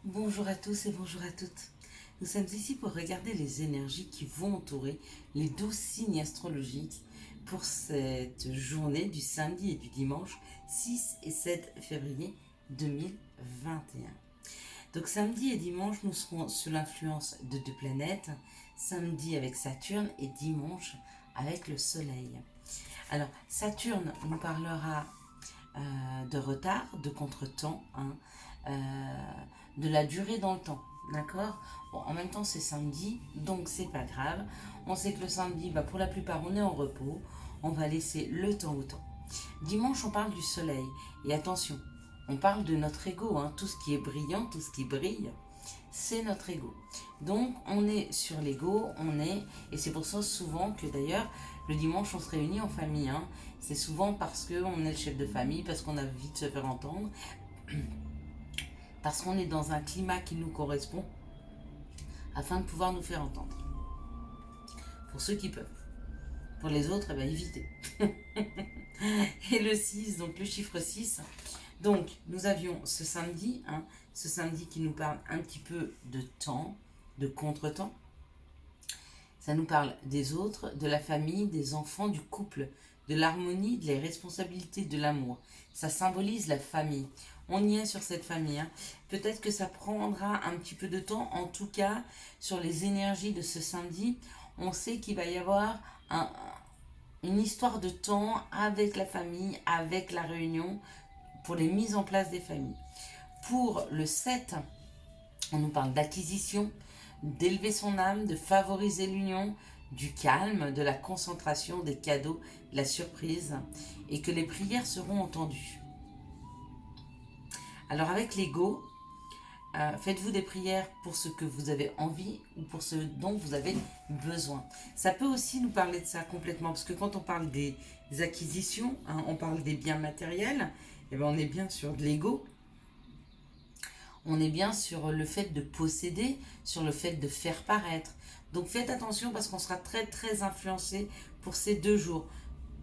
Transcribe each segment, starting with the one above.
Bonjour à tous et bonjour à toutes. Nous sommes ici pour regarder les énergies qui vont entourer les 12 signes astrologiques pour cette journée du samedi et du dimanche 6 et 7 février 2021. Donc samedi et dimanche, nous serons sous l'influence de deux planètes, samedi avec Saturne et dimanche avec le Soleil. Alors Saturne nous parlera de retard, de contretemps, de la durée dans le temps. D'accord. Bon, en même temps, c'est samedi, donc c'est pas grave. On sait que le samedi, pour la plupart, on est en repos. On va laisser le temps au temps. Dimanche, on parle du soleil. Et attention, on parle de notre ego. Tout ce qui est brillant, tout ce qui brille, c'est notre ego. Donc, on est sur l'ego, et c'est pour ça souvent que d'ailleurs, le dimanche, on se réunit en famille. C'est souvent parce qu'on est le chef de famille, parce qu'on a envie de se faire entendre, parce qu'on est dans un climat qui nous correspond, afin de pouvoir nous faire entendre. Pour ceux qui peuvent. Pour les autres, évitez. Et le 6, donc le chiffre 6. Donc, nous avions ce samedi qui nous parle un petit peu de temps, de contretemps. Ça nous parle des autres, de la famille, des enfants, du couple, de l'harmonie, des responsabilités, de l'amour. Ça symbolise la famille. On y est sur cette famille. Peut-être que ça prendra un petit peu de temps. En tout cas, sur les énergies de ce samedi, on sait qu'il va y avoir une histoire de temps avec la famille, avec la réunion, pour les mises en place des familles. Pour le 7, on nous parle d'acquisition, d'élever son âme, de favoriser l'union, du calme, de la concentration, des cadeaux, de la surprise, et que les prières seront entendues. Alors avec l'ego, faites-vous des prières pour ce que vous avez envie ou pour ce dont vous avez besoin. Ça peut aussi nous parler de ça complètement, parce que quand on parle des acquisitions, on parle des biens matériels, et on est bien sur de l'ego. On est bien sur le fait de posséder, sur le fait de faire paraître. Donc faites attention parce qu'on sera très très influencé pour ces 2 jours.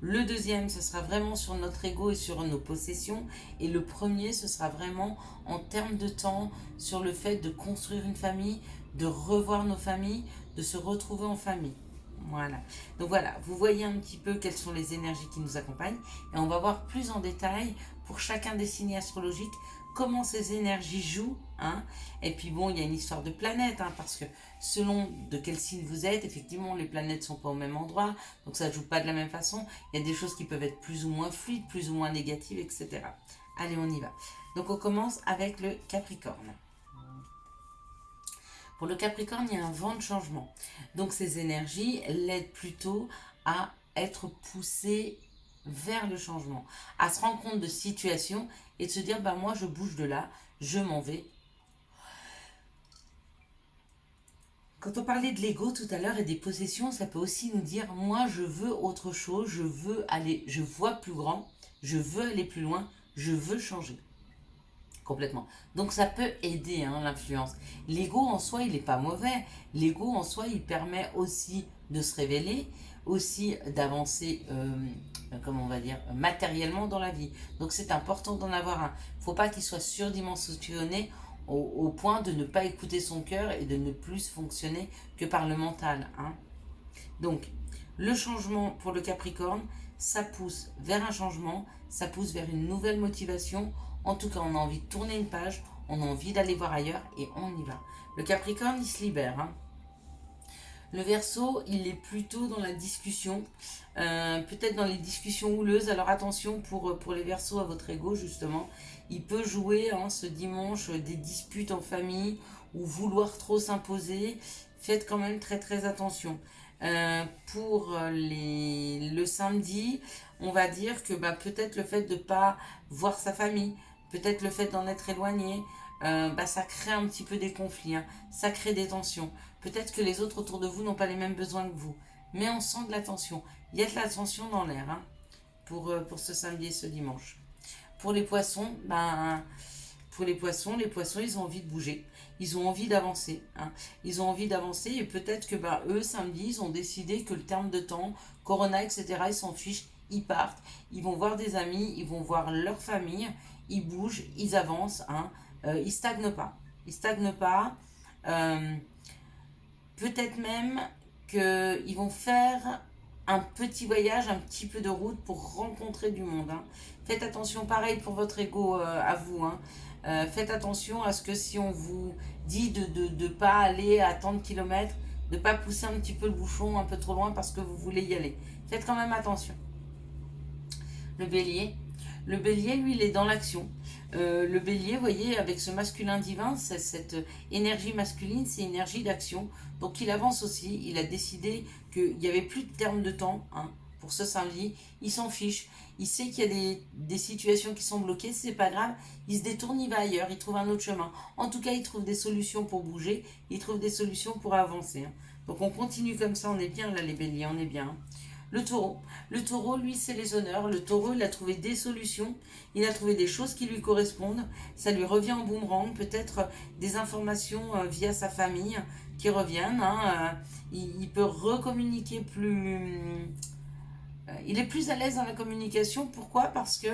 Le deuxième, ce sera vraiment sur notre ego et sur nos possessions. Et le premier, ce sera vraiment en termes de temps, sur le fait de construire une famille, de revoir nos familles, de se retrouver en famille. Voilà. Donc voilà, vous voyez un petit peu quelles sont les énergies qui nous accompagnent. Et on va voir plus en détail pour chacun des signes astrologiques comment ces énergies jouent. Et puis bon, il y a une histoire de planètes, parce que selon de quel signe vous êtes, effectivement, les planètes ne sont pas au même endroit, donc ça ne joue pas de la même façon. Il y a des choses qui peuvent être plus ou moins fluides, plus ou moins négatives, etc. Allez, on y va. Donc on commence avec le Capricorne. Pour le Capricorne, il y a un vent de changement. Donc ces énergies l'aident plutôt à être poussées vers le changement, à se rendre compte de situations et de se dire, moi je bouge de là, je m'en vais. Quand on parlait de l'ego tout à l'heure et des possessions, ça peut aussi nous dire, moi je veux autre chose, je veux aller, je vois plus grand, je veux aller plus loin, je veux changer. Complètement. Donc ça peut aider, l'influence. L'ego en soi, il n'est pas mauvais. L'ego en soi, il permet aussi de se révéler, aussi d'avancer, comment on va dire, matériellement dans la vie. Donc c'est important d'en avoir un. Il ne faut pas qu'il soit surdimensionné au point de ne pas écouter son cœur et de ne plus fonctionner que par le mental. Donc le changement pour le Capricorne, ça pousse vers un changement, ça pousse vers une nouvelle motivation. En tout cas, on a envie de tourner une page, on a envie d'aller voir ailleurs et on y va. Le Capricorne, il se libère. Le Verseau, il est plutôt dans la discussion, peut-être dans les discussions houleuses. Alors attention pour les Verseaux à votre ego, justement. Il peut jouer ce dimanche des disputes en famille ou vouloir trop s'imposer. Faites quand même très très attention. Pour le samedi, on va dire que peut-être le fait de ne pas voir sa famille, peut-être le fait d'en être éloigné, ça crée un petit peu des conflits, ça crée des tensions. Peut-être que les autres autour de vous n'ont pas les mêmes besoins que vous, mais on sent de la tension. Il y a de la tension dans l'air pour ce samedi et ce dimanche. Pour les poissons, les poissons, ils ont envie de bouger. Ils ont envie d'avancer. Ils ont envie d'avancer et peut-être que eux, samedi, ils ont décidé que le terme de temps, Corona, etc., ils s'en fichent. Ils partent, ils vont voir des amis, ils vont voir leur famille, ils bougent, ils avancent, ils stagnent pas. ils stagnent pas. Euh, Peut-être même qu'ils vont faire un petit voyage, un petit peu de route pour rencontrer du monde. Hein. Faites attention, pareil pour votre ego à vous. Hein. Faites attention à ce que si on vous dit de pas aller à tant de kilomètres, de pas pousser un petit peu le bouchon un peu trop loin parce que vous voulez y aller. Faites quand même attention. Le bélier. Le bélier, lui, il est dans l'action. Le bélier, vous voyez, avec ce masculin divin, cette énergie masculine, c'est une énergie d'action. Donc il avance aussi. Il a décidé qu'il n'y avait plus de terme de temps hein, pour ce samedi. Il s'en fiche. Il sait qu'il y a des situations qui sont bloquées. C'est pas grave. Il se détourne, il va ailleurs. Il trouve un autre chemin. En tout cas, il trouve des solutions pour bouger. Il trouve des solutions pour avancer. Hein. Donc on continue comme ça. On est bien là, les béliers. On est bien. Hein. Le taureau. Le taureau, lui, c'est les honneurs. Le taureau, il a trouvé des solutions. Il a trouvé des choses qui lui correspondent. Ça lui revient en boomerang. Peut-être des informations via sa famille qui reviennent. Hein. Il peut recommuniquer plus... il est plus à l'aise dans la communication. Pourquoi? Parce que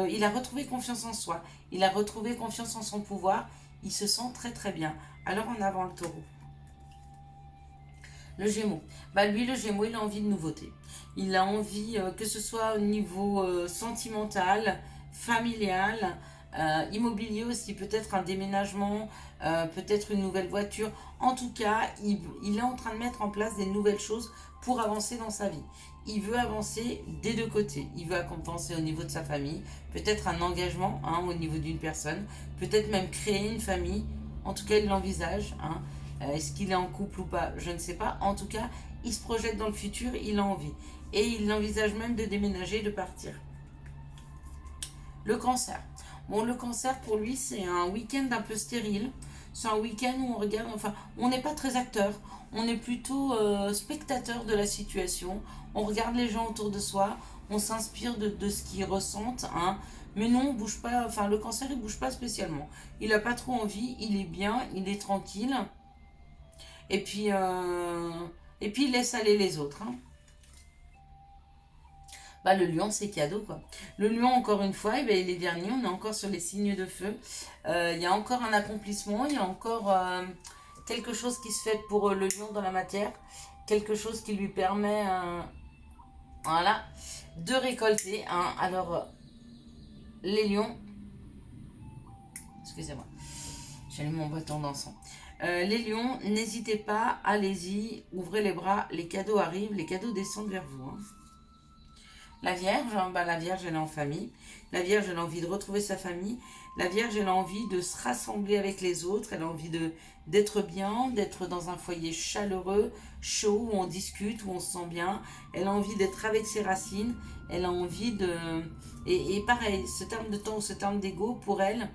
il a retrouvé confiance en soi. Il a retrouvé confiance en son pouvoir. Il se sent très très bien. Alors en avant le taureau. Le Gémeaux. Bah lui, le Gémeaux, il a envie de nouveautés. Il a envie que ce soit au niveau sentimental, familial, immobilier aussi, peut-être un déménagement, peut-être une nouvelle voiture. En tout cas, il est en train de mettre en place des nouvelles choses pour avancer dans sa vie. Il veut avancer des deux côtés. Il veut avancer au niveau de sa famille, peut-être un engagement hein, au niveau d'une personne, peut-être même créer une famille. En tout cas, il l'envisage. Hein. Est-ce qu'il est en couple ou pas? Je ne sais pas. En tout cas, il se projette dans le futur, il a envie. Et il envisage même de déménager, de partir. Le cancer. Bon, le cancer, pour lui, c'est un week-end un peu stérile. C'est un week-end où on regarde, enfin, on n'est pas très acteur. On est plutôt spectateur de la situation. On regarde les gens autour de soi. On s'inspire de ce qu'ils ressentent. Hein. Mais non, on bouge pas. Enfin, le cancer, il bouge pas spécialement. Il n'a pas trop envie. Il est bien. Il est tranquille. Et puis, il laisse aller les autres. Hein. Bah, le lion, c'est cadeau, quoi. Le lion, encore une fois, eh ben, il est dernier. On est encore sur les signes de feu. Il y a encore un accomplissement. Il y a encore quelque chose qui se fait pour le lion dans la matière. Quelque chose qui lui permet voilà, de récolter. Hein. Alors, les lions... Excusez-moi. J'allume mon bâton d'encens. Les lions, n'hésitez pas, allez-y, ouvrez les bras, les cadeaux arrivent, les cadeaux descendent vers vous. Hein. La Vierge, bah, la Vierge, elle est en famille. La Vierge, elle a envie de retrouver sa famille. La Vierge, elle a envie de se rassembler avec les autres. Elle a envie d'être bien, d'être dans un foyer chaleureux, chaud, où on discute, où on se sent bien. Elle a envie d'être avec ses racines. Elle a envie de... Et pareil, ce terme de temps ou ce terme d'ego, pour elle,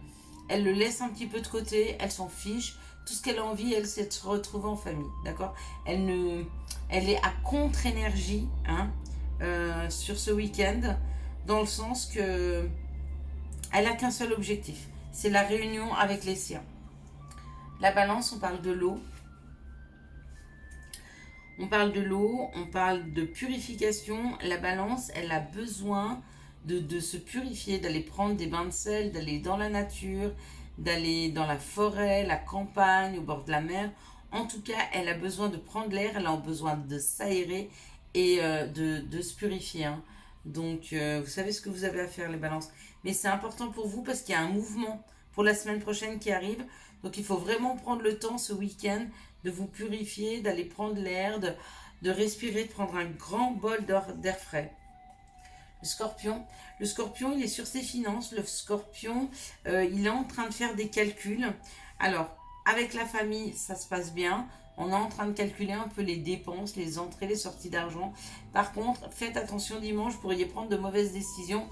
elle le laisse un petit peu de côté. Elle s'en fiche. Tout ce qu'elle a envie, elle, c'est de se retrouver en famille. D'accord? Elle est à contre-énergie, hein, sur ce week-end, dans le sens que elle n'a qu'un seul objectif, c'est la réunion avec les siens. La balance, on parle de l'eau. On parle de l'eau, on parle de purification. La balance, elle a besoin de se purifier, d'aller prendre des bains de sel, d'aller dans la nature, d'aller dans la forêt, la campagne, au bord de la mer. En tout cas, elle a besoin de prendre l'air, elle a besoin de s'aérer et de se purifier. Hein. Donc, vous savez ce que vous avez à faire, les balances. Mais c'est important pour vous parce qu'il y a un mouvement pour la semaine prochaine qui arrive. Donc, il faut vraiment prendre le temps ce week-end de vous purifier, d'aller prendre l'air, de respirer, de prendre un grand bol d'air frais. Le scorpion, il est sur ses finances. Le scorpion, il est en train de faire des calculs. Alors, avec la famille, ça se passe bien. On est en train de calculer un peu les dépenses, les entrées, les sorties d'argent. Par contre, faites attention dimanche, vous pourriez prendre de mauvaises décisions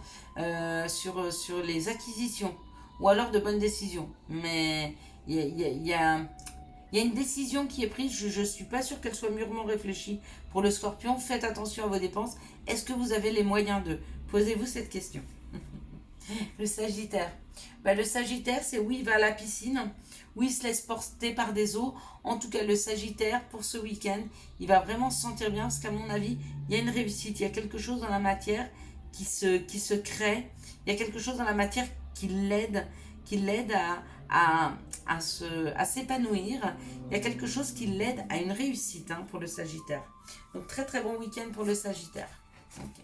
sur les acquisitions. Ou alors de bonnes décisions. Mais il y a une décision qui est prise, je ne suis pas sûre qu'elle soit mûrement réfléchie. Pour le scorpion, faites attention à vos dépenses. Est-ce que vous avez les moyens de? Posez-vous cette question. Le Sagittaire. Bah, le Sagittaire, c'est oui, il va à la piscine. Oui, il se laisse porter par des eaux. En tout cas, le Sagittaire, pour ce week-end, il va vraiment se sentir bien parce qu'à mon avis, il y a une réussite. Il y a quelque chose dans la matière qui se crée. Il y a quelque chose dans la matière qui l'aide à s'épanouir. Il y a quelque chose qui l'aide à une réussite hein, pour le Sagittaire. Donc très très bon week-end pour le Sagittaire. Okay.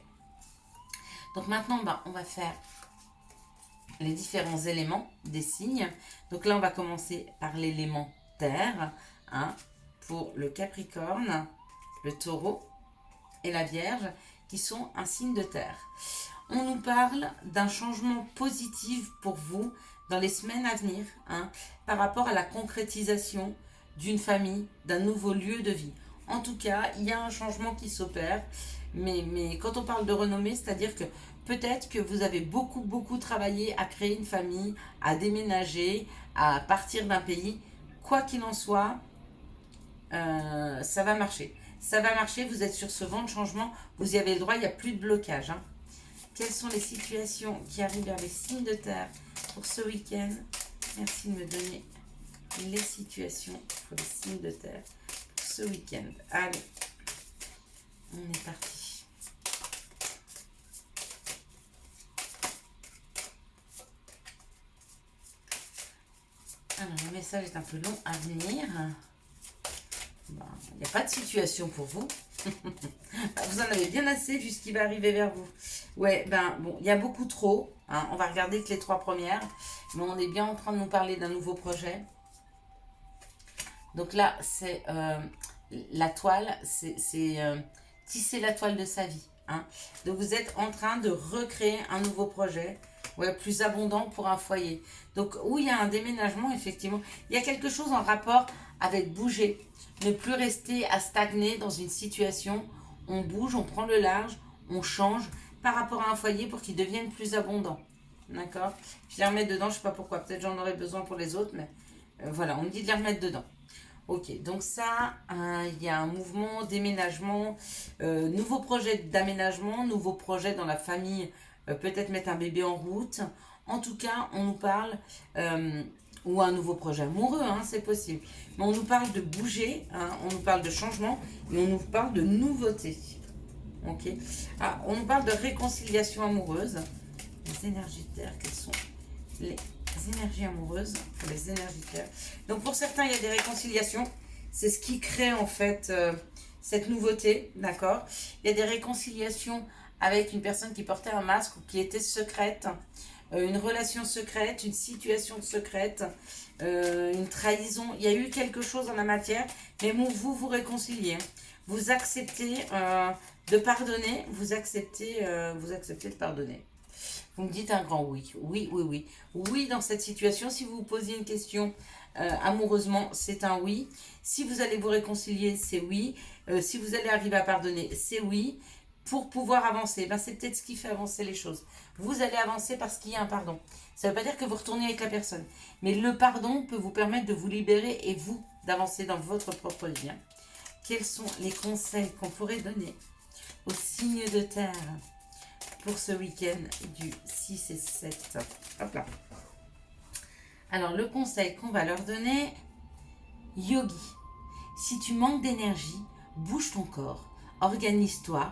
Donc maintenant, on va faire les différents éléments des signes. Donc là, on va commencer par l'élément terre hein, pour le Capricorne, le Taureau et la Vierge qui sont un signe de terre. On nous parle d'un changement positif pour vous dans les semaines à venir hein, par rapport à la concrétisation d'une famille, d'un nouveau lieu de vie. En tout cas, il y a un changement qui s'opère, mais quand on parle de renommée, c'est-à-dire que peut-être que vous avez beaucoup travaillé à créer une famille, à déménager, à partir d'un pays. Quoi qu'il en soit, ça va marcher. Ça va marcher, vous êtes sur ce vent de changement, vous y avez le droit, il n'y a plus de blocage. Hein. Quelles sont les situations qui arrivent vers les signes de terre pour ce week-end? Merci de me donner les situations pour les signes de terre pour ce week-end. Allez, on est parti. Alors, le message est un peu long à venir. Il n'y a pas de situation pour vous. Vous en avez bien assez vu ce qui va arriver vers vous. Ouais, bon, il y a beaucoup trop. Hein. On va regarder que les 3 premières. Mais on est bien en train de nous parler d'un nouveau projet. Donc là, c'est la toile. C'est tisser la toile de sa vie. Hein. Donc vous êtes en train de recréer un nouveau projet. Ouais, plus abondant pour un foyer. Donc où il y a un déménagement, effectivement. Il y a quelque chose en rapport avec bouger. Ne plus rester à stagner dans une situation. On bouge, on prend le large, on change par rapport à un foyer pour qu'il devienne plus abondant. D'accord? Je les remets dedans, je ne sais pas pourquoi. Peut-être j'en aurais besoin pour les autres, mais voilà, on me dit de les remettre dedans. Ok, donc ça, il y a un mouvement, déménagement, nouveau projet d'aménagement, nouveau projet dans la famille, peut-être mettre un bébé en route. En tout cas, on nous parle... ou un nouveau projet amoureux, hein, c'est possible. Mais on nous parle de bouger, hein, on nous parle de changement et on nous parle de nouveauté. Ok. Ah, on nous parle de réconciliation amoureuse. Les énergies de terre, quelles sont les énergies amoureuses pour les énergies de terre? Donc pour certains, il y a des réconciliations. C'est ce qui crée en fait cette nouveauté, d'accord? Il y a des réconciliations avec une personne qui portait un masque ou qui était secrète. Une relation secrète, une situation secrète, une trahison. Il y a eu quelque chose en la matière, mais vous réconciliez. Vous acceptez de pardonner, vous acceptez de pardonner. Vous me dites un grand oui. Oui, oui, oui. Oui dans cette situation. Si vous vous posiez une question amoureusement, c'est un oui. Si vous allez vous réconcilier, c'est oui. Si vous allez arriver à pardonner, c'est oui. Pour pouvoir avancer, c'est peut-être ce qui fait avancer les choses. Vous allez avancer parce qu'il y a un pardon. Ça ne veut pas dire que vous retournez avec la personne. Mais le pardon peut vous permettre de vous libérer et vous, d'avancer dans votre propre vie. Quels sont les conseils qu'on pourrait donner aux signes de terre pour ce week-end du 6 et 7? Hop là. Alors, le conseil qu'on va leur donner, yogi. Si tu manques d'énergie, bouge ton corps, organise-toi,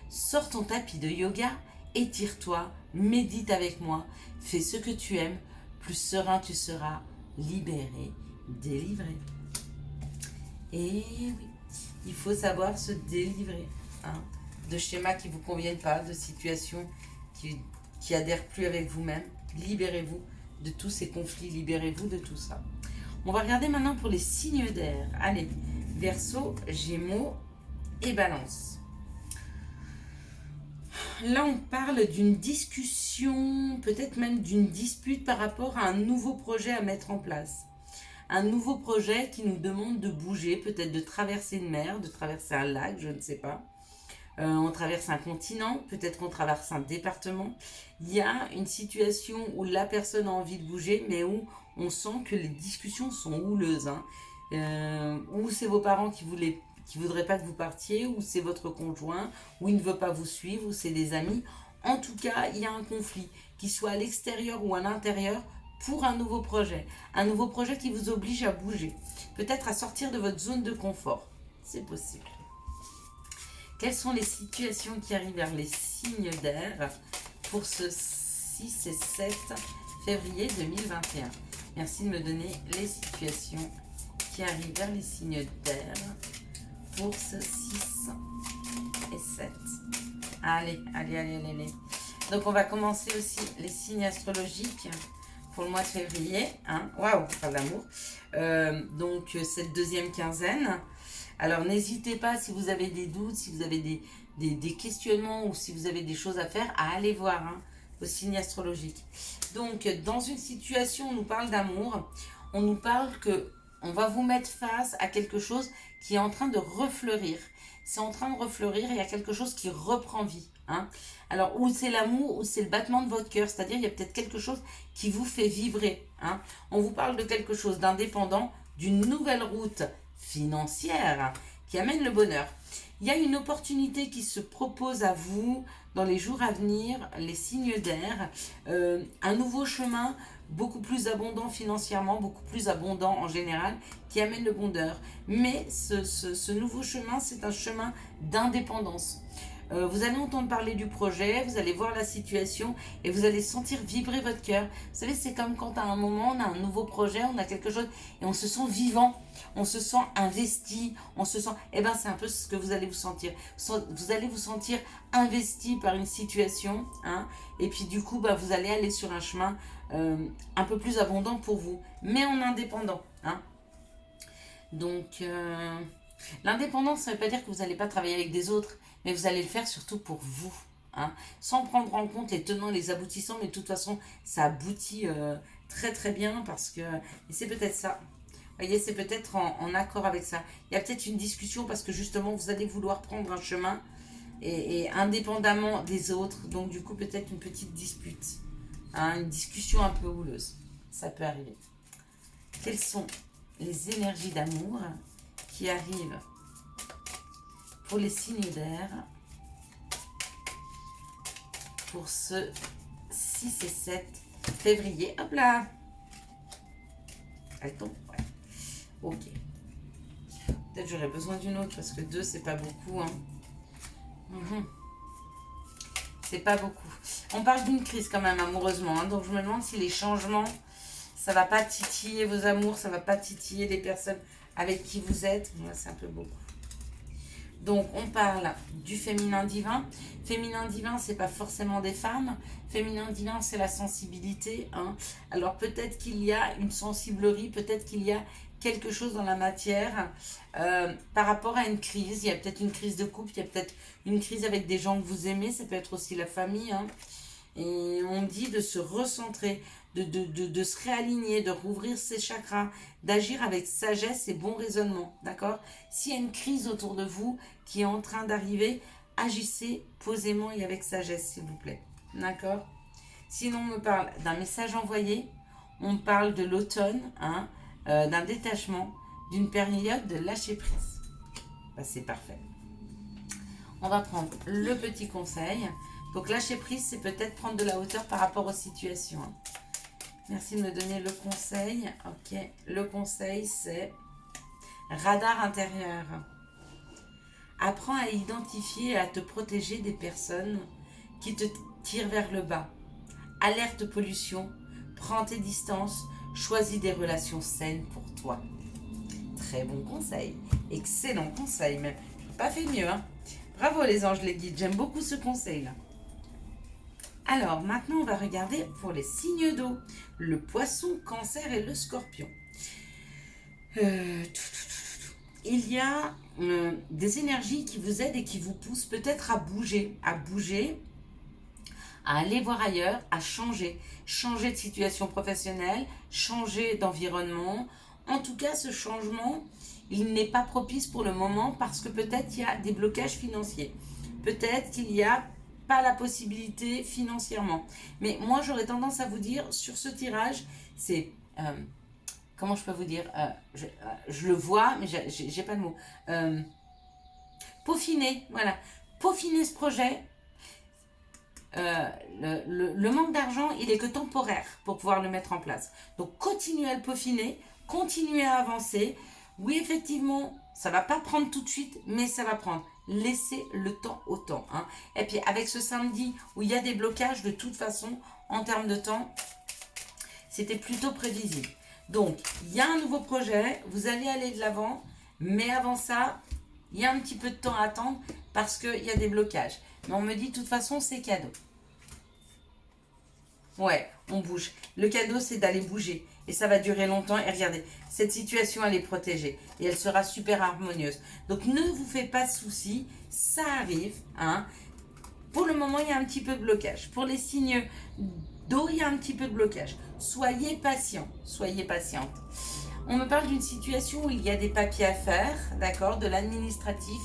sors ton tapis de yoga, étire-toi, médite avec moi, fais ce que tu aimes, plus serein tu seras, libéré, délivré. Et oui, il faut savoir se délivrer hein, de schémas qui ne vous conviennent pas, de situations qui adhèrent plus avec vous-même. Libérez-vous de tous ces conflits, libérez-vous de tout ça. On va regarder maintenant pour les signes d'air. Allez, Verseau, Gémeaux et Balance. Là, on parle d'une discussion, peut-être même d'une dispute par rapport à un nouveau projet à mettre en place. Un nouveau projet qui nous demande de bouger, peut-être de traverser une mer, de traverser un lac, je ne sais pas. On traverse un continent, peut-être qu'on traverse un département. Il y a une situation où la personne a envie de bouger, mais où on sent que les discussions sont houleuses. Hein. Ou c'est vos parents qui voudraient pas que vous partiez, ou c'est votre conjoint, ou il ne veut pas vous suivre, ou c'est des amis. En tout cas, il y a un conflit, qu'il soit à l'extérieur ou à l'intérieur, pour un nouveau projet. Un nouveau projet qui vous oblige à bouger. Peut-être à sortir de votre zone de confort. C'est possible. Quelles sont les situations qui arrivent vers les signes d'air pour ce 6 et 7 février 2021? Merci de me donner les situations qui arrivent vers les signes d'air pour ce 6 et 7. Allez. Donc, on va commencer aussi les signes astrologiques pour le mois de février. Hein. Waouh, on parle d'amour. Donc, cette deuxième quinzaine. Alors, n'hésitez pas, si vous avez des doutes, si vous avez des questionnements ou si vous avez des choses à faire, à aller voir vos signes astrologiques. Donc, dans une situation où on nous parle d'amour, on nous parle que on va vous mettre face à quelque chose qui est en train de refleurir. C'est en train de refleurir, il y a quelque chose qui reprend vie. Hein. Alors, ou c'est l'amour, ou c'est le battement de votre cœur. C'est-à-dire, il y a peut-être quelque chose qui vous fait vibrer. Hein. On vous parle de quelque chose d'indépendant, d'une nouvelle route financière qui amène le bonheur. Il y a une opportunité qui se propose à vous dans les jours à venir, les signes d'air, un nouveau chemin beaucoup plus abondant financièrement, beaucoup plus abondant en général, qui amène le bonheur. Mais ce nouveau chemin, c'est un chemin d'indépendance. Vous allez entendre parler du projet, vous allez voir la situation et vous allez sentir vibrer votre cœur. Vous savez, c'est comme quand à un moment, on a un nouveau projet, on a quelque chose et on se sent vivant, on se sent investi, on se sent... Eh bien, c'est un peu ce que vous allez vous sentir. Vous allez vous sentir investi par une situation, hein, et puis du coup, vous allez aller sur un chemin un peu plus abondant pour vous, mais en indépendant. Hein. Donc, l'indépendance, ça ne veut pas dire que vous n'allez pas travailler avec des autres, mais vous allez le faire surtout pour vous. Hein, sans prendre en compte les tenants, les aboutissants, mais de toute façon, ça aboutit très très bien parce que... Et c'est peut-être ça. Vous voyez, c'est peut-être en accord avec ça. Il y a peut-être une discussion parce que justement, vous allez vouloir prendre un chemin et indépendamment des autres. Donc, du coup, peut-être une petite dispute. Hein, une discussion un peu houleuse. Ça peut arriver. Quelles sont les énergies d'amour qui arrivent pour les signes d'air pour ce 6 et 7 février. Hop là! Elle tombe? Ouais. Ok. Peut-être j'aurais besoin d'une autre parce que 2, c'est pas beaucoup. Hein. C'est pas beaucoup. On parle d'une crise quand même, amoureusement. Hein, donc je me demande si les changements, ça va pas titiller vos amours, ça va pas titiller les personnes avec qui vous êtes. Moi, c'est un peu beaucoup. Donc, on parle du féminin divin. Féminin divin, c'est pas forcément des femmes. Féminin divin, c'est la sensibilité. Hein. Alors, peut-être qu'il y a une sensiblerie, peut-être qu'il y a quelque chose dans la matière par rapport à une crise. Il y a peut-être une crise de couple, il y a peut-être une crise avec des gens que vous aimez. Ça peut être aussi la famille. Hein. Et on dit de se recentrer, de se réaligner, de rouvrir ses chakras, d'agir avec sagesse et bon raisonnement, d'accord? S'il y a une crise autour de vous qui est en train d'arriver, agissez posément et avec sagesse, s'il vous plaît, d'accord? Sinon, on me parle d'un message envoyé, on parle de l'automne, hein, d'un détachement, d'une période de lâcher prise. C'est parfait. On va prendre le petit conseil. Donc, lâcher prise, c'est peut-être prendre de la hauteur par rapport aux situations. Hein. Merci de me donner le conseil. Ok, le conseil, c'est radar intérieur. Apprends à identifier et à te protéger des personnes qui te tirent vers le bas. Alerte pollution, prends tes distances, choisis des relations saines pour toi. Très bon conseil, excellent conseil même. Pas fait mieux, hein. Bravo les anges, les guides, j'aime beaucoup ce conseil-là. Alors, maintenant, on va regarder pour les signes d'eau. Le poisson, cancer et le scorpion. Il y a des énergies qui vous aident et qui vous poussent peut-être à bouger, à aller voir ailleurs, à changer de situation professionnelle, changer d'environnement. En tout cas, ce changement, il n'est pas propice pour le moment parce que peut-être il y a des blocages financiers. Peut-être qu'il y a pas la possibilité financièrement. Mais moi, j'aurais tendance à vous dire, sur ce tirage, c'est... comment je peux vous dire je le vois, mais j'ai pas le mot. Peaufiner, voilà. Peaufiner ce projet. Le manque d'argent, il est que temporaire pour pouvoir le mettre en place. Donc, continuez à le peaufiner, continuez à avancer. Oui, effectivement, ça va pas prendre tout de suite, mais ça va prendre. Laissez le temps au temps. Hein. Et puis, avec ce samedi où il y a des blocages, de toute façon, en termes de temps, c'était plutôt prévisible. Donc, il y a un nouveau projet, vous allez aller de l'avant, mais avant ça, il y a un petit peu de temps à attendre parce qu'il y a des blocages. Mais on me dit, de toute façon, c'est cadeau. Ouais, on bouge. Le cadeau, c'est d'aller bouger. Et ça va durer longtemps. Et regardez, cette situation, elle est protégée. Et elle sera super harmonieuse. Donc, ne vous faites pas de soucis. Ça arrive. Hein. Pour le moment, il y a un petit peu de blocage. Pour les signes d'eau, il y a un petit peu de blocage. Soyez patient. Soyez patiente. On me parle d'une situation où il y a des papiers à faire, d'accord, de l'administratif,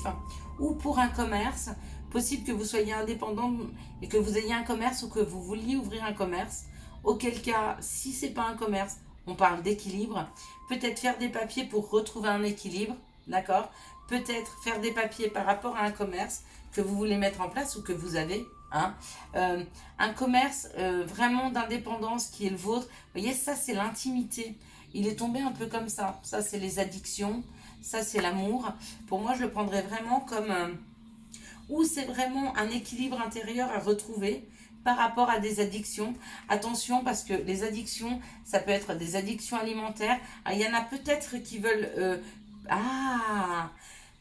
ou pour un commerce. Possible que vous soyez indépendant et que vous ayez un commerce ou que vous vouliez ouvrir un commerce. Auquel cas, si ce n'est pas un commerce, on parle d'équilibre. Peut-être faire des papiers pour retrouver un équilibre, d'accord. Peut-être faire des papiers par rapport à un commerce que vous voulez mettre en place ou que vous avez. Hein. Un commerce vraiment d'indépendance qui est le vôtre. Vous voyez, ça c'est l'intimité. Il est tombé un peu comme ça. Ça c'est les addictions. Ça c'est l'amour. Pour moi, je le prendrais vraiment comme... où c'est vraiment un équilibre intérieur à retrouver par rapport à des addictions. Attention parce que les addictions, ça peut être des addictions alimentaires. Alors, il y en a peut-être qui veulent...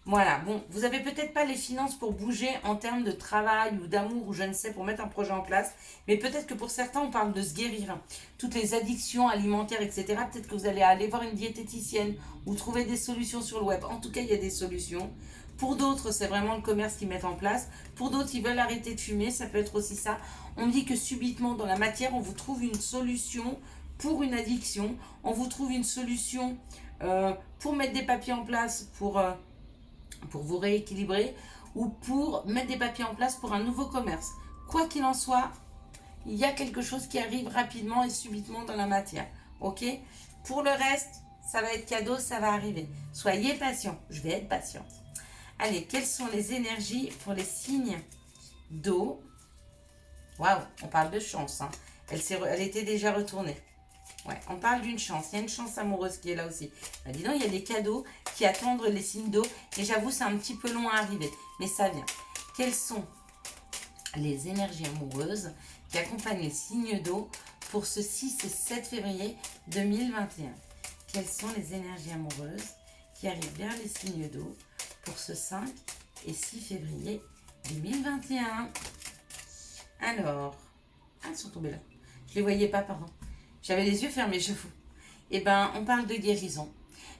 voilà, bon, vous avez peut-être pas les finances pour bouger en termes de travail ou d'amour ou je ne sais, pour mettre un projet en place, mais peut-être que pour certains, on parle de se guérir. Toutes les addictions alimentaires, etc., peut-être que vous allez aller voir une diététicienne ou trouver des solutions sur le web. En tout cas, il y a des solutions. Pour d'autres, c'est vraiment le commerce qu'ils mettent en place. Pour d'autres, ils veulent arrêter de fumer, ça peut être aussi ça. On me dit que subitement, dans la matière, on vous trouve une solution pour une addiction. On vous trouve une solution pour mettre des papiers en place, pour vous rééquilibrer ou pour mettre des papiers en place pour un nouveau commerce. Quoi qu'il en soit, il y a quelque chose qui arrive rapidement et subitement dans la matière. Ok? Pour le reste, ça va être cadeau, ça va arriver. Soyez patient. Je vais être patiente. Allez, quelles sont les énergies pour les signes d'eau? Waouh, on parle de chance. Hein. Elle était déjà retournée. Ouais, on parle d'une chance. Il y a une chance amoureuse qui est là aussi. Bah, dis donc, il y a des cadeaux qui attendent les signes d'eau. Et j'avoue, c'est un petit peu long à arriver. Mais ça vient. Quelles sont les énergies amoureuses qui accompagnent les signes d'eau pour ce 6 et 7 février 2021? Quelles sont les énergies amoureuses qui arrivent vers les signes d'eau pour ce 5 et 6 février 2021? Alors, elles sont tombées là. Je ne les voyais pas, pardon. J'avais les yeux fermés, je vous. Eh bien, on parle de guérison.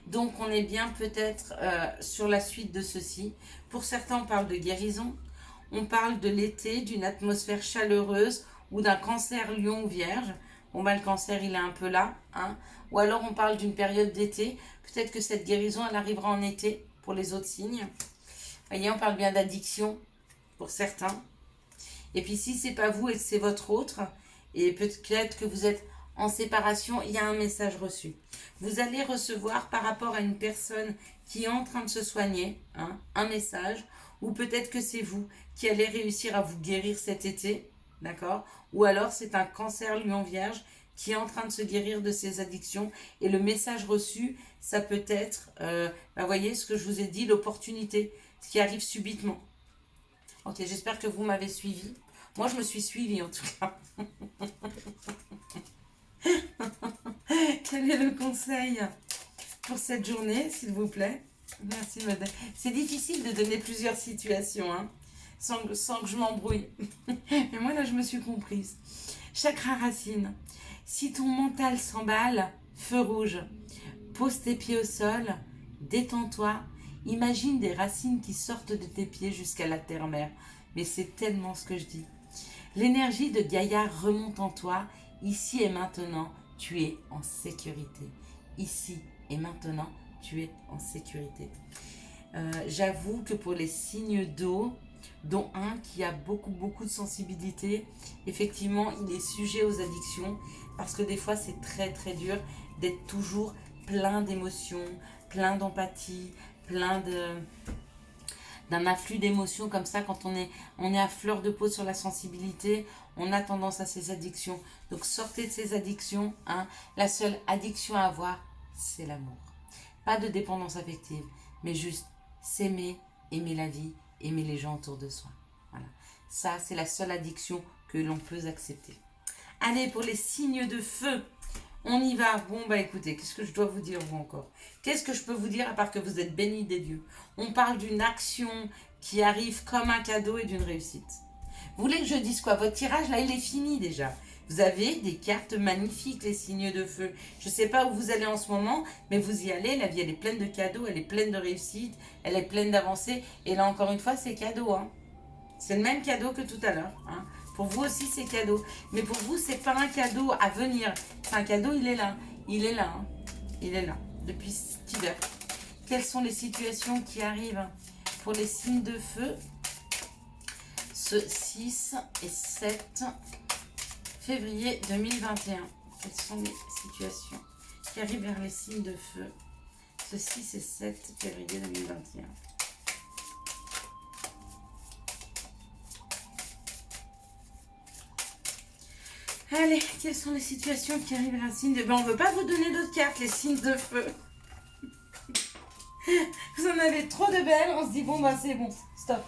Donc, on est bien peut-être sur la suite de ceci. Pour certains, on parle de guérison. On parle de l'été, d'une atmosphère chaleureuse ou d'un cancer lion ou vierge. Bon, ben, le cancer, il est un peu là. Hein. Ou alors, on parle d'une période d'été. Peut-être que cette guérison, elle arrivera en été pour les autres signes. Vous voyez, on parle bien d'addiction pour certains. Et puis, si c'est pas vous et que c'est votre autre, et peut-être que vous êtes en séparation, il y a un message reçu. Vous allez recevoir par rapport à une personne qui est en train de se soigner, hein, un message, ou peut-être que c'est vous qui allez réussir à vous guérir cet été, d'accord? Ou alors c'est un cancer lion vierge qui est en train de se guérir de ses addictions, et le message reçu, ça peut être, voyez ce que je vous ai dit, l'opportunité, ce qui arrive subitement. Ok, j'espère que vous m'avez suivi. Moi, je me suis suivie en tout cas. Quel est le conseil pour cette journée, s'il vous plaît? Merci, madame. C'est difficile de donner plusieurs situations, hein, sans que je m'embrouille. Mais moi, là, je me suis comprise. Chakra racine. Si ton mental s'emballe, feu rouge. Pose tes pieds au sol, détends-toi. Imagine des racines qui sortent de tes pieds jusqu'à la terre-mère. Mais c'est tellement ce que je dis. L'énergie de Gaïa remonte en toi. Ici et maintenant, tu es en sécurité. Ici et maintenant, tu es en sécurité. J'avoue que pour les signes d'eau, dont un qui a beaucoup de sensibilité, effectivement, il est sujet aux addictions parce que des fois, c'est très dur d'être toujours plein d'émotions, plein d'empathie, d'un afflux d'émotions comme ça. Quand on est à fleur de peau sur la sensibilité, on a tendance à ces addictions. Donc sortez de ces addictions. Hein. La seule addiction à avoir, c'est l'amour. Pas de dépendance affective, mais juste s'aimer, aimer la vie, aimer les gens autour de soi. Voilà. Ça, c'est la seule addiction que l'on peut accepter. Allez, pour les signes de feu, On y va. Bon, bah écoutez, qu'est-ce que je dois vous dire, vous encore? Qu'est-ce que je peux vous dire à part que vous êtes bénis des dieux? On parle d'une action qui arrive comme un cadeau et d'une réussite. Vous voulez que je dise quoi? Votre tirage, là, il est fini déjà. Vous avez des cartes magnifiques, les signes de feu. Je ne sais pas où vous allez en ce moment, mais vous y allez. La vie, elle est pleine de cadeaux, elle est pleine de réussite, elle est pleine d'avancées. Et là, encore une fois, c'est cadeau. Hein. C'est le même cadeau que tout à l'heure. Hein. Pour vous aussi, c'est cadeau. Mais pour vous, c'est pas un cadeau à venir. C'est un cadeau, il est là. Il est là. Hein. Il est là. Depuis cet hiver. Quelles sont les situations qui arrivent pour les signes de feu ce 6 et 7 février 2021. Quelles sont les situations qui arrivent vers les signes de feu ce 6 et 7 février 2021? Allez, quelles sont les situations qui arrivent vers les signes de feu? On ne veut pas vous donner d'autres cartes, les signes de feu. Vous en avez trop de belles, on se dit bon bah c'est bon, stop.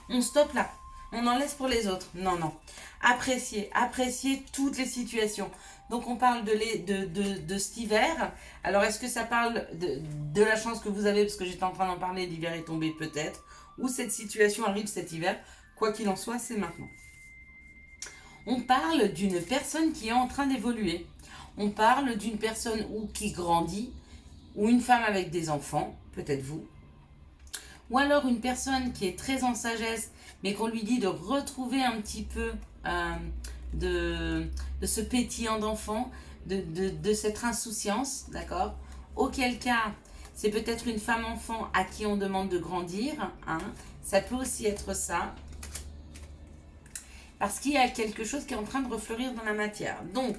On stoppe là. On en laisse pour les autres. Non, non. Appréciez toutes les situations. Donc, on parle de cet hiver. Alors, est-ce que ça parle de la chance que vous avez, parce que j'étais en train d'en parler, l'hiver est tombé peut-être, ou cette situation arrive cet hiver? Quoi qu'il en soit, c'est maintenant. On parle d'une personne qui est en train d'évoluer. On parle d'une personne qui grandit, ou une femme avec des enfants, peut-être vous. Ou alors une personne qui est très en sagesse, mais qu'on lui dit de retrouver un petit peu de ce pétillant d'enfant, de cette insouciance, d'accord? Auquel cas, c'est peut-être une femme enfant à qui on demande de grandir, hein? Ça peut aussi être ça. Parce qu'il y a quelque chose qui est en train de refleurir dans la matière. Donc,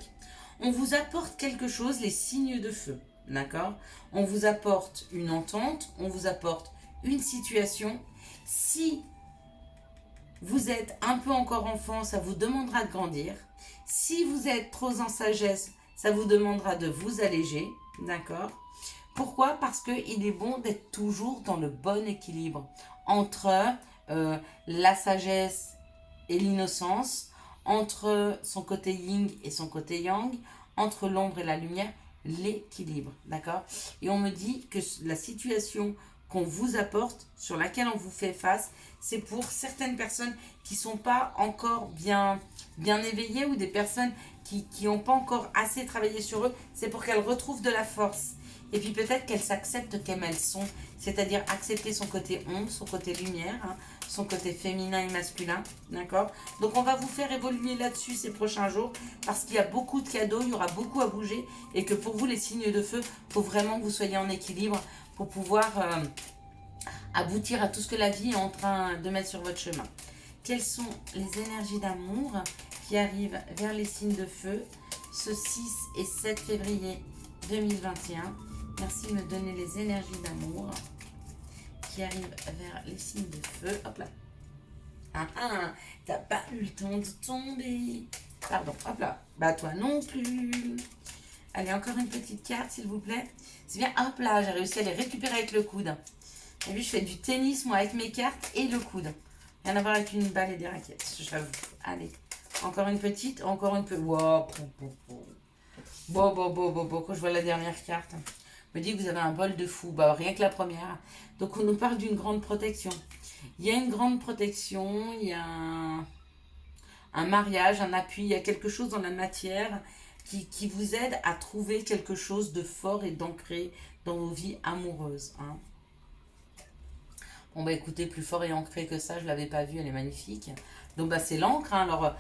on vous apporte quelque chose, les signes de feu, d'accord? On vous apporte une entente, on vous apporte une situation. Si vous êtes un peu encore enfant, ça vous demandera de grandir. Si vous êtes trop en sagesse, ça vous demandera de vous alléger, d'accord? Pourquoi? Parce qu'il est bon d'être toujours dans le bon équilibre entre la sagesse et l'innocence, entre son côté yin et son côté yang, entre l'ombre et la lumière, l'équilibre, d'accord? Et on me dit que la situation qu'on vous apporte, sur laquelle on vous fait face, c'est pour certaines personnes qui ne sont pas encore bien éveillées ou des personnes qui n'ont pas encore assez travaillé sur eux, c'est pour qu'elles retrouvent de la force. Et puis peut-être qu'elles s'acceptent comme elles sont, c'est-à-dire accepter son côté ombre, son côté lumière, hein, son côté féminin et masculin, d'accord? Donc on va vous faire évoluer là-dessus ces prochains jours, parce qu'il y a beaucoup de cadeaux, il y aura beaucoup à bouger, et que pour vous, les signes de feu, il faut vraiment que vous soyez en équilibre pour pouvoir aboutir à tout ce que la vie est en train de mettre sur votre chemin. Quelles sont les énergies d'amour qui arrivent vers les signes de feu ce 6 et 7 février 2021? Merci de me donner les énergies d'amour qui arrivent vers les signes de feu. Hop là. Ah ah, t'as pas eu le temps de tomber. Pardon, hop là. Bah toi non plus. Allez, encore une petite carte, s'il vous plaît. C'est bien, hop là, j'ai réussi à les récupérer avec le coude. Et puis je fais du tennis, moi, avec mes cartes et le coude. Rien à voir avec une balle et des raquettes, j'avoue. Allez, encore une petite, encore une petite. Wow. Bon, quand je vois la dernière carte, me dit que vous avez un bol de fou. Bah, rien que la première. Donc, on nous parle d'une grande protection. Il y a une grande protection, il y a un mariage, un appui, il y a quelque chose dans la matière qui vous aide à trouver quelque chose de fort et d'ancré dans vos vies amoureuses. Hein. Bon, bah écoutez, plus fort et ancré que ça, je ne l'avais pas vue, elle est magnifique. Donc, bah, c'est l'encre. Hein. Alors,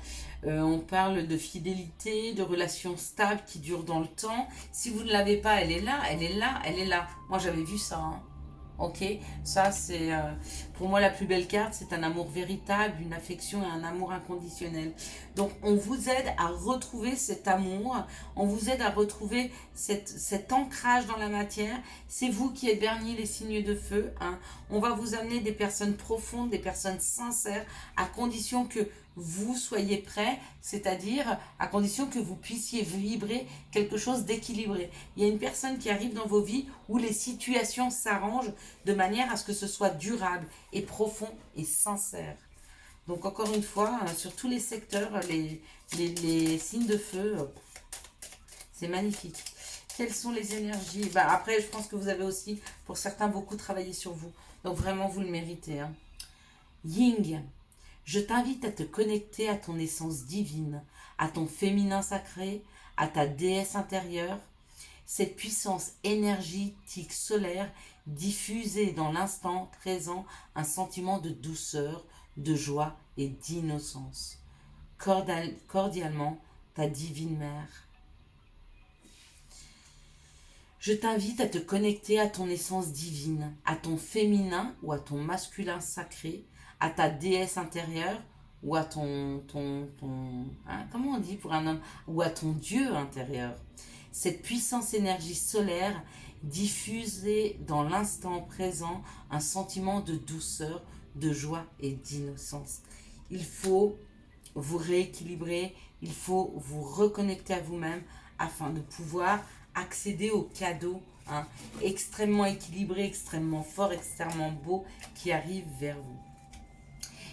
on parle de fidélité, de relations stables qui durent dans le temps. Si vous ne l'avez pas, elle est là, elle est là, elle est là. Moi, j'avais vu ça. Hein. Ok, ça c'est pour moi la plus belle carte, c'est un amour véritable, une affection et un amour inconditionnel. Donc on vous aide à retrouver cet amour, on vous aide à retrouver cet ancrage dans la matière. C'est vous qui êtes bernier les signes de feu. Hein. On va vous amener des personnes profondes, des personnes sincères, à condition que vous soyez prêts, c'est-à-dire à condition que vous puissiez vibrer quelque chose d'équilibré. Il y a une personne qui arrive dans vos vies où les situations s'arrangent de manière à ce que ce soit durable et profond et sincère. Donc encore une fois, sur tous les secteurs, les signes de feu, c'est magnifique. Quelles sont les énergies? Bah, après, je pense que vous avez aussi, pour certains, beaucoup travaillé sur vous. Donc vraiment, vous le méritez. Hein. Ying, je t'invite à te connecter à ton essence divine, à ton féminin sacré, à ta déesse intérieure. Cette puissance énergétique solaire diffusée dans l'instant présent un sentiment de douceur, de joie et d'innocence. Cordialement, ta divine mère. Je t'invite à te connecter à ton essence divine, à ton féminin ou à ton masculin sacré, à ta déesse intérieure ou à comment on dit pour un homme, ou à ton Dieu intérieur. Cette puissance énergie solaire diffusée dans l'instant présent un sentiment de douceur, de joie et d'innocence. Il faut vous rééquilibrer, il faut vous reconnecter à vous-même afin de pouvoir accéder aux cadeaux extrêmement équilibrés, extrêmement forts, extrêmement beaux qui arrivent vers vous.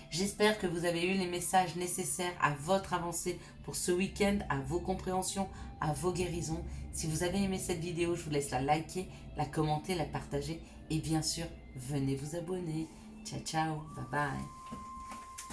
J'espère que vous avez eu les messages nécessaires à votre avancée pour ce week-end, à vos compréhensions, à vos guérisons. Si vous avez aimé cette vidéo, je vous laisse la liker, la commenter, la partager et bien sûr, venez vous abonner. Ciao, ciao, bye bye.